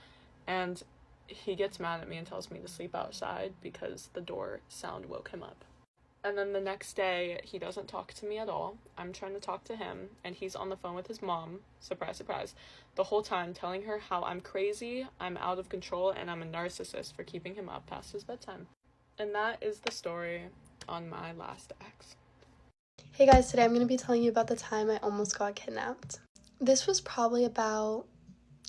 and he gets mad at me and tells me to sleep outside because the door sound woke him up. And then the next day, he doesn't talk to me at all. I'm trying to talk to him, and he's on the phone with his mom, surprise, surprise, the whole time telling her how I'm crazy, I'm out of control, and I'm a narcissist for keeping him up past his bedtime. And that is the story on my last ex. Hey guys, today I'm going to be telling you about the time I almost got kidnapped. This was probably about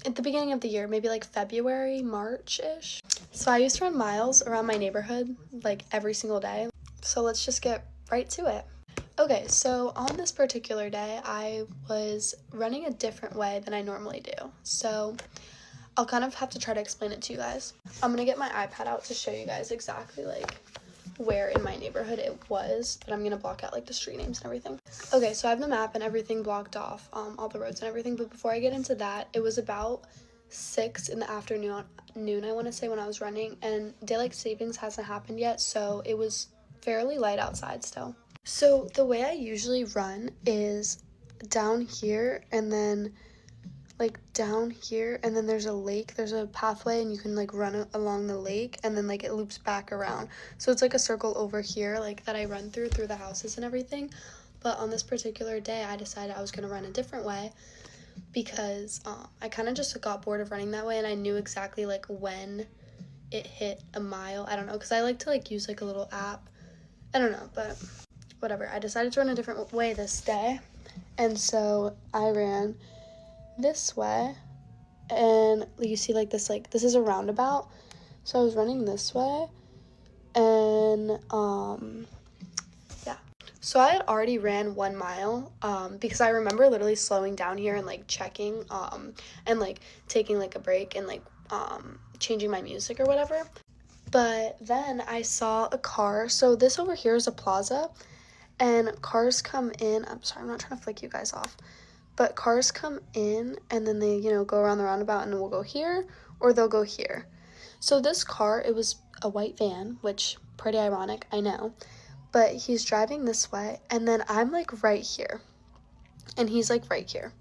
at the beginning of the year, maybe like February, March-ish. So I used to run miles around my neighborhood like every single day. So let's just get right to it. Okay, so on this particular day, I was running a different way than I normally do. So I'll kind of have to try to explain it to you guys. I'm gonna get my iPad out to show you guys exactly like where in my neighborhood it was, but I'm gonna block out like the street names and everything. Okay, so I have the map and everything blocked off, all the roads and everything, but before I get into that, it was about 6 in the afternoon, I want to say, when I was running, and daylight savings hasn't happened yet, so it was fairly light outside still. So the way I usually run is down here and then like down here, and then there's a lake, there's a pathway, and you can like run along the lake, and then like it loops back around. So it's like a circle over here like that I run through the houses and everything. But on this particular day, I decided I was going to run a different way because I kind of just got bored of running that way, and I knew exactly like when it hit a mile. I don't know, because I like to like use like a little app. I don't know, but whatever. I decided to run a different way this day, and so I ran this way, and you see like this is a roundabout, so I was running this way, and yeah, so I had already ran 1 mile because I remember literally slowing down here and like checking and like taking like a break and like changing my music or whatever. But then I saw a car. So this over here is a plaza, and cars come in. I'm sorry, I'm not trying to flick you guys off, but cars come in and then they, you know, go around the roundabout and we'll go here or they'll go here. So this car, it was a white van, which pretty ironic, I know, but he's driving this way, and then I'm like right here and he's like right here,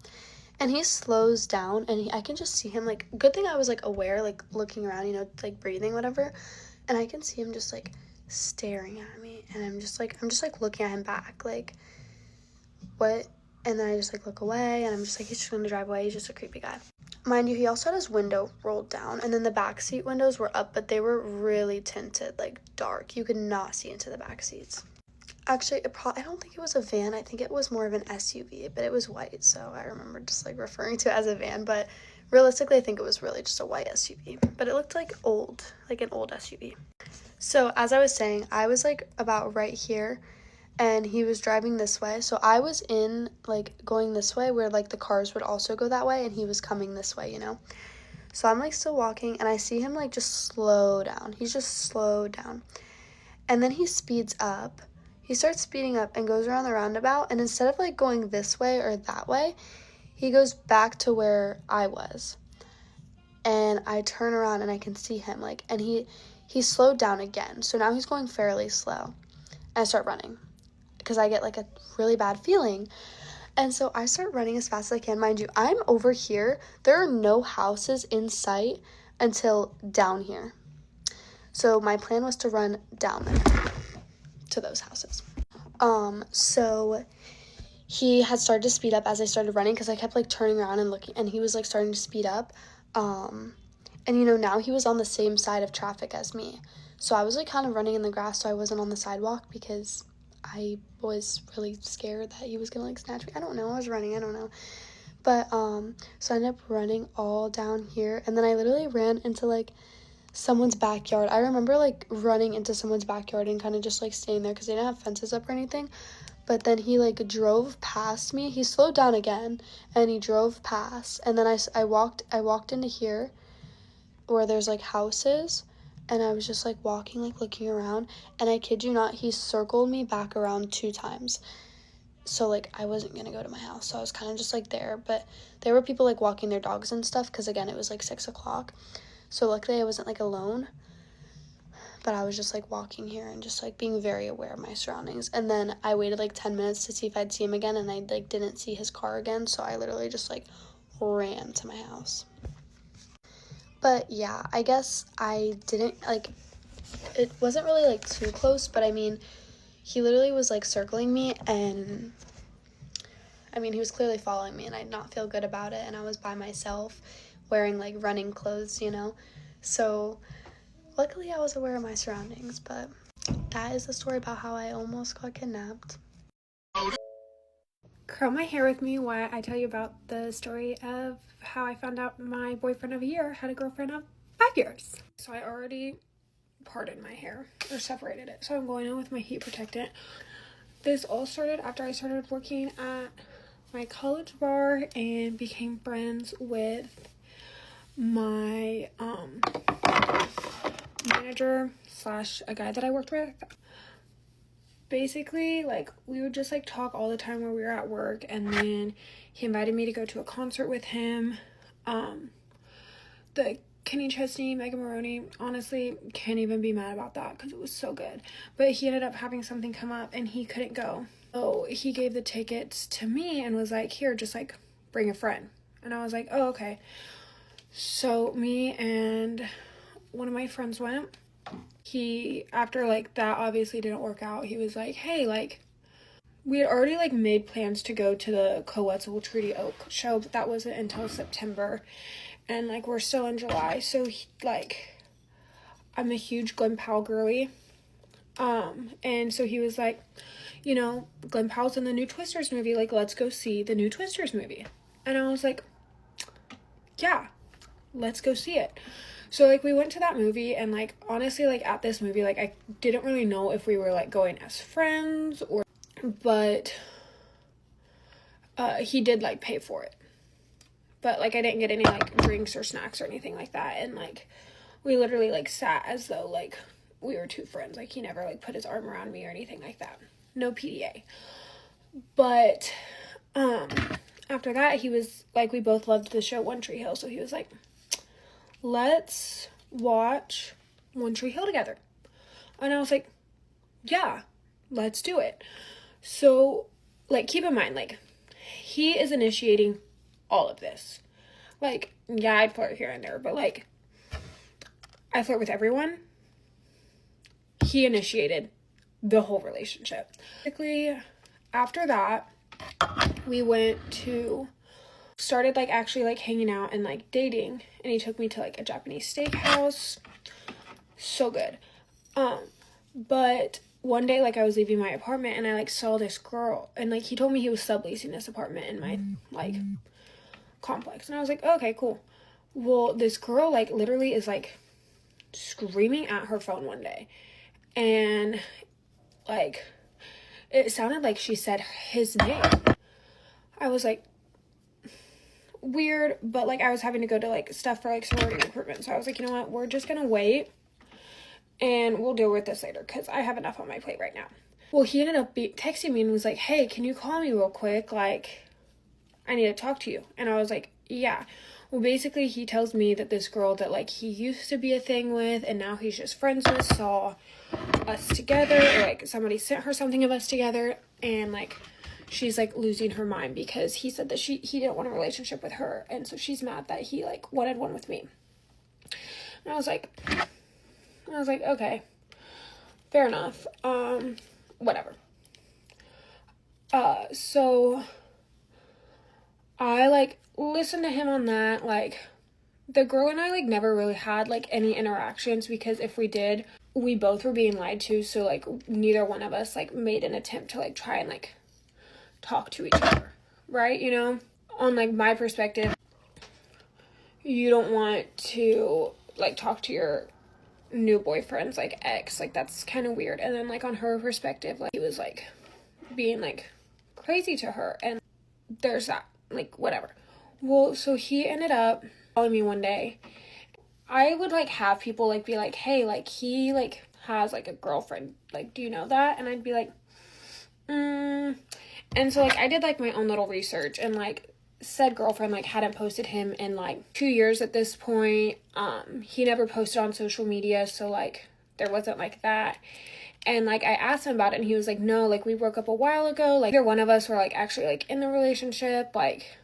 and he slows down, and I can just see him, like, good thing I was like aware, like looking around, you know, like breathing, whatever, and I can see him just like staring at me, and I'm just like looking at him back, like, what And then I just like look away and I'm just like, he's just gonna drive away. He's just a creepy guy. Mind you, he also had his window rolled down, and then the back seat windows were up, but they were really tinted, like dark. You could not see into the back seats. Actually, I don't think it was a van. I think it was more of an SUV, but it was white, so I remember just like referring to it as a van, but realistically, I think it was really just a white SUV, but it looked like an old SUV. So as I was saying, I was like about right here, and he was driving this way. So I was in like going this way where like the cars would also go that way, and he was coming this way, you know? So I'm like still walking, and I see him like just slow down. He's just slowed down. And then he speeds up. He starts speeding up and goes around the roundabout, and instead of like going this way or that way, he goes back to where I was. And I turn around and I can see him like, and he slowed down again. So now he's going fairly slow. And I start running because I get like a really bad feeling. And so I start running as fast as I can. Mind you, I'm over here. There are no houses in sight until down here. So my plan was to run down there to those houses. So he had started to speed up as I started running because I kept like turning around and looking, and he was like starting to speed up. And you know, now he was on the same side of traffic as me. So I was like kind of running in the grass, so I wasn't on the sidewalk because I was really scared that he was gonna like snatch me. I don't know, I was running, I don't know. But so I ended up running all down here, and then I literally ran into like someone's backyard. I remember like running into someone's backyard and kind of just like staying there because they didn't have fences up or anything. But then he like drove past me. He slowed down again and he drove past, and then I walked into here where there's like houses, and I was just like walking, like looking around, and I kid you not, he circled me back around 2 times. So like I wasn't gonna go to my house, so I was kind of just like there, but there were people like walking their dogs and stuff because again it was like 6 o'clock. So luckily I wasn't like alone, but I was just like walking here and just like being very aware of my surroundings. And then I waited like 10 minutes to see if I'd see him again, and I like didn't see his car again, so I literally just like ran to my house. But yeah, I guess I didn't like, it wasn't really like too close, but I mean, he literally was like circling me, and I mean, he was clearly following me, and I did not feel good about it, and I was by myself wearing like running clothes, you know? So luckily I was aware of my surroundings, but that is the story about how I almost got kidnapped. Curl my hair with me while I tell you about the story of how I found out my boyfriend of a year had a girlfriend of 5 years. So I already parted my hair, or separated it, so I'm going in with my heat protectant. This all started after I started working at my college bar and became friends with my manager slash a guy that I worked with. Basically, like, we would just like talk all the time when we were at work, and then he invited me to go to a concert with him. The Kenny Chesney, Megan Maroney, honestly can't even be mad about that because it was so good. But he ended up having something come up and he couldn't go, so he gave the tickets to me and was like, here, just like bring a friend. And I was like, oh, okay. So me and one of my friends went. He, after like that obviously didn't work out, he was like, hey, like, we had already like made plans to go to the Coetzel Treaty Oak show, but that wasn't until September, and like we're still in July. So like, I'm a huge Glen Powell girly, and so he was like, you know, Glen Powell's in the new Twisters movie, like, let's go see the new Twisters movie. And I was like, yeah, let's go see it. So like we went to that movie, and like honestly, like at this movie, like I didn't really know if we were like going as friends or, but he did like pay for it, but like I didn't get any like drinks or snacks or anything like that. And like we literally like sat as though like we were 2 friends. Like he never like put his arm around me or anything like that. No PDA. But after that, he was like, we both loved the show One Tree Hill, so he was like, let's watch One Tree Hill together. And I was like, yeah, let's do it. So like, keep in mind, like, he is initiating all of this. Like, yeah, I'd flirt here and there, but like, I flirt with everyone. He initiated the whole relationship. Basically, after that, we started like actually like hanging out and like dating, and he took me to like a Japanese steakhouse. So good. But one day, like, I was leaving my apartment and I like saw this girl, and like he told me he was subleasing this apartment in my like complex, and I was like, okay, cool. Well, this girl like literally is like screaming at her phone one day, and like it sounded like she said his name. I was like, weird, but like I was having to go to like stuff for like sorority recruitment, so I was like, you know what, we're just gonna wait and we'll deal with this later because I have enough on my plate right now. Well, he ended up texting me and was like, hey, can you call me real quick, like I need to talk to you. And I was like, yeah. Well, basically he tells me that this girl that like he used to be a thing with and now he's just friends with saw us together, or like somebody sent her something of us together, and like she's like losing her mind because he said that he didn't want a relationship with her, and so she's mad that he like wanted one with me. And I was like, okay, fair enough. Whatever. So I like listened to him on that. Like the girl and I like never really had like any interactions, because if we did, we both were being lied to, so like neither one of us like made an attempt to like try and like talk to each other, right? You know, on like my perspective, you don't want to like talk to your new boyfriend's like ex, like that's kind of weird. And then like on her perspective, like he was like being like crazy to her, and there's that, like whatever. Well, so he ended up calling me one day. I would like have people like be like, hey, like he like has like a girlfriend, like do you know that? And I'd be like, and so like I did like my own little research, and like said girlfriend like hadn't posted him in like 2 years at this point. He never posted on social media, so like there wasn't like that. And like I asked him about it, and he was like, no, like we broke up a while ago, like either one of us were like actually like in the relationship, like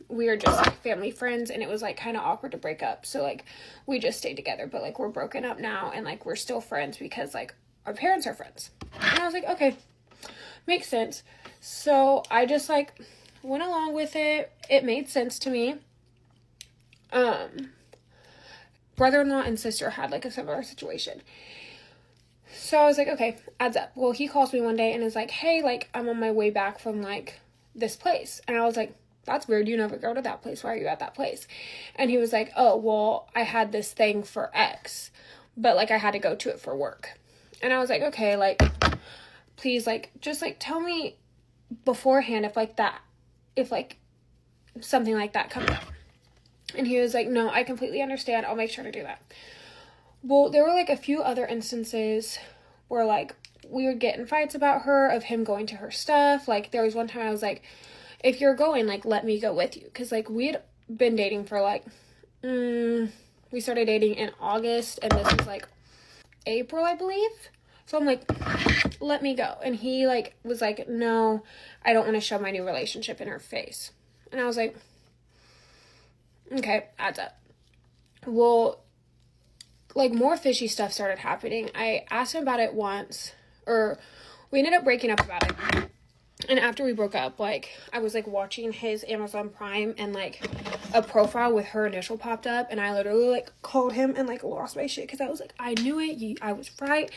we were just like family friends, and it was like kind of awkward to break up, so like we just stayed together, but like we're broken up now, and like we're still friends because like our parents are friends. And I was like, okay, makes sense. So I just like went along with it. It made sense to me. Brother-in-law and sister had like a similar situation, so I was like, okay, adds up. Well, he calls me one day and is like, hey, like I'm on my way back from like this place. And I was like, that's weird, you never go to that place, why are you at that place? And he was like, oh, well, I had this thing for X, but like I had to go to it for work. And I was like, okay, like please, like just like tell me beforehand if like something like that comes up. And he was like, no, I completely understand, I'll make sure to do that. Well, there were like a few other instances where like we would get in fights about her, of him going to her stuff. Like there was one time I was like, if you're going, like let me go with you, because like we had been dating for like we started dating in August, and this was like April, I believe. So I'm like, let me go. And he like was like, no, I don't want to shove my new relationship in her face. And I was like, okay, adds up. Well, like more fishy stuff started happening. I asked him about it once, or we ended up breaking up about it. And after we broke up, like I was like watching his Amazon Prime, and like a profile with her initial popped up, and I literally like called him and like lost my shit, because I was like, I knew it, I was right.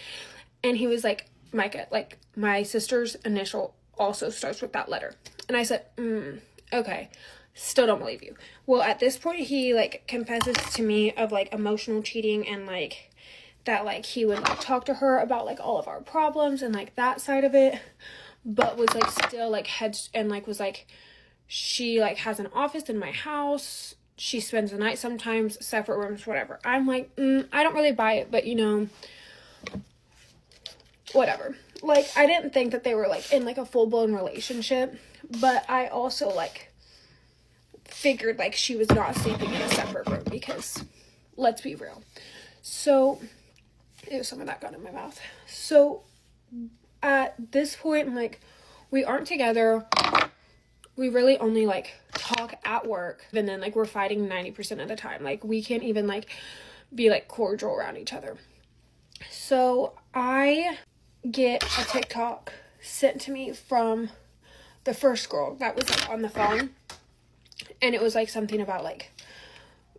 And he was like, Micah, like my sister's initial also starts with that letter. And I said, okay, still don't believe you. Well, at this point he like confesses to me of like emotional cheating, and like that like he would like talk to her about like all of our problems and like that side of it, but was like still like heads, and like was like, she like has an office in my house, she spends the night sometimes, separate rooms, whatever. I'm like, I don't really buy it, but you know, whatever. Like I didn't think that they were like in like a full-blown relationship, but I also like figured like she was not sleeping in a separate room, because let's be real. So some of that got in my mouth. So at this point, like we aren't together, we really only like talk at work, and then like we're fighting 90% of the time. Like we can't even like be like cordial around each other. So I get a TikTok sent to me from the first girl that was like on the phone, and it was like something about like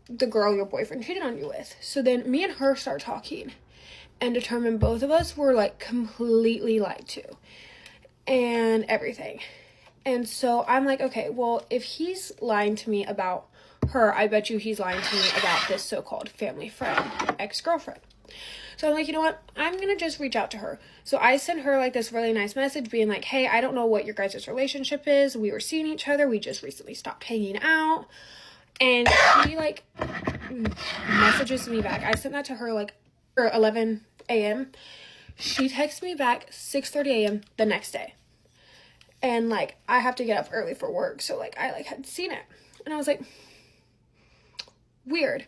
the girl your boyfriend cheated on you with. So then me and her start talking and determine both of us were like completely lied to and everything. And so I'm like, okay, well, if he's lying to me about her, I bet you he's lying to me about this so-called family friend, ex-girlfriend. So I'm like, you know what? I'm going to just reach out to her. So I sent her like this really nice message being like, hey, I don't know what your guys' relationship is. We were seeing each other. We just recently stopped hanging out. And she like messages me back. I sent that to her like 11 a.m. She texts me back 6:30 a.m. the next day. And like I have to get up early for work. So like I like had seen it. And I was like, weird.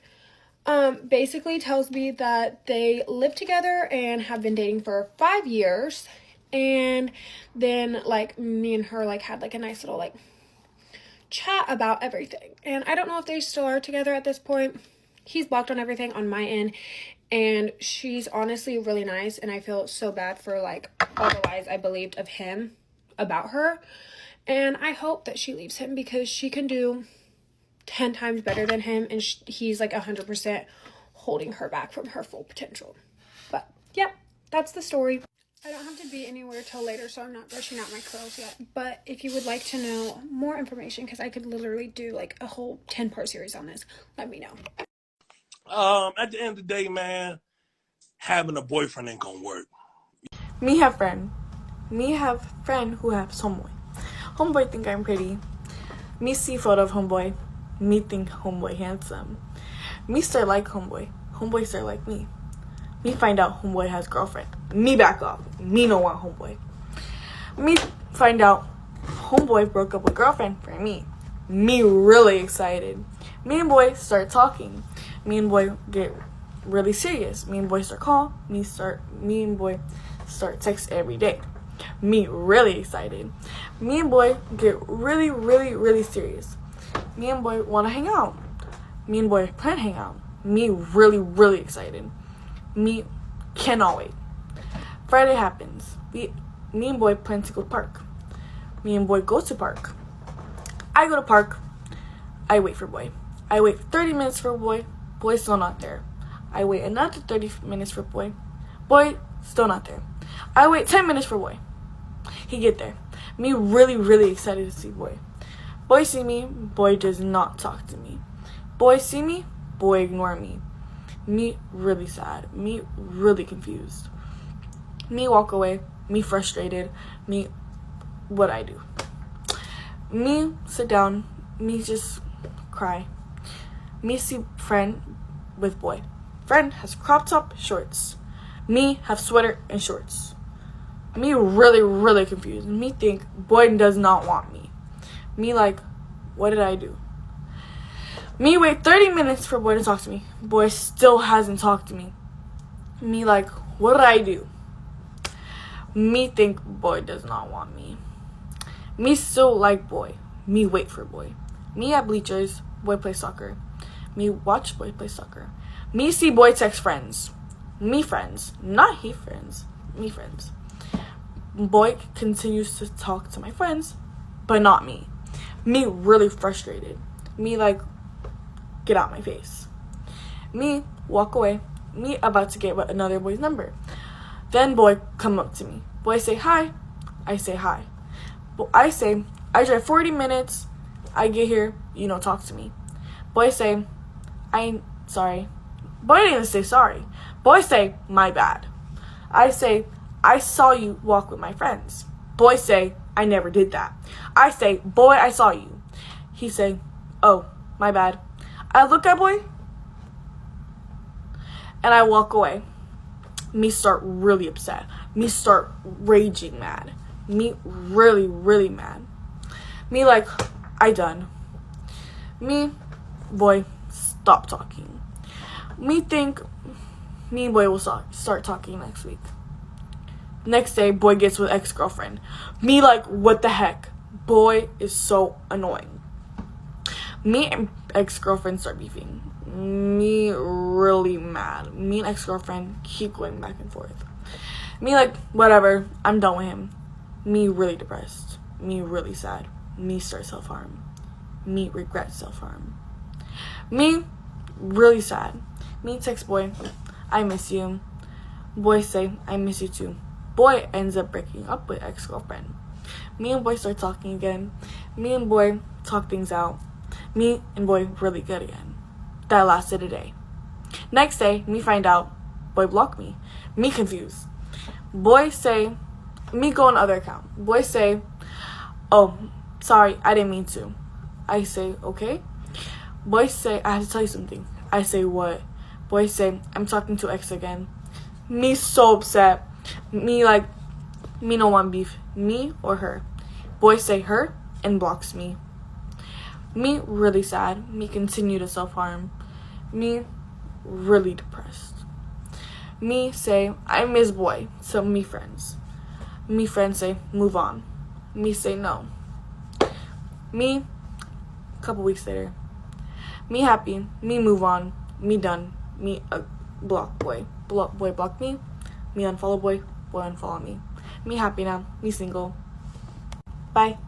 Basically tells me that they live together and have been dating for 5 years. And then like me and her like had like a nice little like chat about everything. And I don't know if they still are together at this point. He's blocked on everything on my end, and she's honestly really nice, and I feel so bad for like all the lies I believed of him about her. And I hope that she leaves him because she can do 10 times better than him, and he's like 100% holding her back from her full potential. But yeah, that's the story. I don't have to be anywhere till later, so I'm not brushing out my curls yet. But if you would like to know more information, because I could literally do like a whole 10-part series on this, let me know. At the end of the day, man, having a boyfriend ain't gonna work. Me have friend who have homeboy. Homeboy think I'm pretty. Me see photo of homeboy. Me think homeboy handsome. Me start like homeboy. Homeboy start like me. Me find out homeboy has girlfriend. Me back off. Me no want homeboy. Me find out homeboy broke up with girlfriend for me. Me really excited. Me and boy start talking. Me and boy get really serious. Me and boy start call. Me and boy start text every day. Me really excited. Me and boy get really, really, really serious. Me and boy want to hang out. Me and boy plan hang out. Me really, really excited. Me cannot wait. Friday happens. Me and boy plan to go to park. Me and boy go to park. I go to park. I wait for boy. I wait 30 minutes for boy. Boy still not there. I wait another 30 minutes for boy. Boy still not there. I wait 10 minutes for boy. He get there. Me really, really excited to see boy. Boy see me. Boy does not talk to me. Boy see me. Boy ignore me. Me really sad. Me really confused. Me walk away. Me frustrated. Me what I do. Me sit down. Me just cry. Me see friend with boy. Friend has crop top shorts. Me have sweater and shorts. Me really, really confused. Me think boy does not want me. Me like, what did I do? Me wait 30 minutes for boy to talk to me. Boy still hasn't talked to me. Me like, what did I do? Me think boy does not want me. Me still like boy. Me wait for boy. Me at bleachers. Boy play soccer. Me watch boy play soccer. Me see boy text friends. Me friends. Not he friends. Me friends. Boy continues to talk to my friends, but not me. Me really frustrated. Me like, get out my face. Me walk away. Me about to get another boy's number. Then boy come up to me. Boy say hi. I say hi. But I say, I drive 40 minutes. I get here. You don't talk to me. Boy say, I ain't sorry. Boy didn't even say sorry. Boy say, my bad. I say, I saw you walk with my friends. Boy say, I never did that. I say, boy, I saw you. He say, oh, my bad. I look at boy and I walk away. Me start really upset. Me start raging mad. Me really, really mad. Me like, I done. Me, boy, stop talking. Me think me and boy will start talking next week. Next day, boy gets with ex-girlfriend. Me like, what the heck? Boy is so annoying. Me and ex-girlfriend start beefing. Me really mad. Me and ex-girlfriend keep going back and forth. Me like, whatever, I'm done with him. Me really depressed. Me really sad. Me start self-harm. Me regret self-harm. Me really sad. Me text boy, I miss you. Boy say, I miss you too. Boy ends up breaking up with ex-girlfriend. Me and boy start talking again. Me and boy talk things out. Me and boy really good again. That lasted a day. Next day, me find out boy blocked me. Me confused. Boy say, me go on other account. Boy say, oh, sorry, I didn't mean to. I say, okay. Boy say, I have to tell you something. I say, what? Boy say, I'm talking to ex again. Me so upset. Me no want beef. Me or her. Boy say her and blocks me. Me really sad. Me continue to self-harm. Me really depressed. Me say, I miss boy. So me friends. Me friends say, move on. Me say no. Me, a couple weeks later. Me happy. Me move on. Me done. Me block boy. Boy block me. Me unfollow boy. Boy unfollow me. Me happy now. Me single. Bye.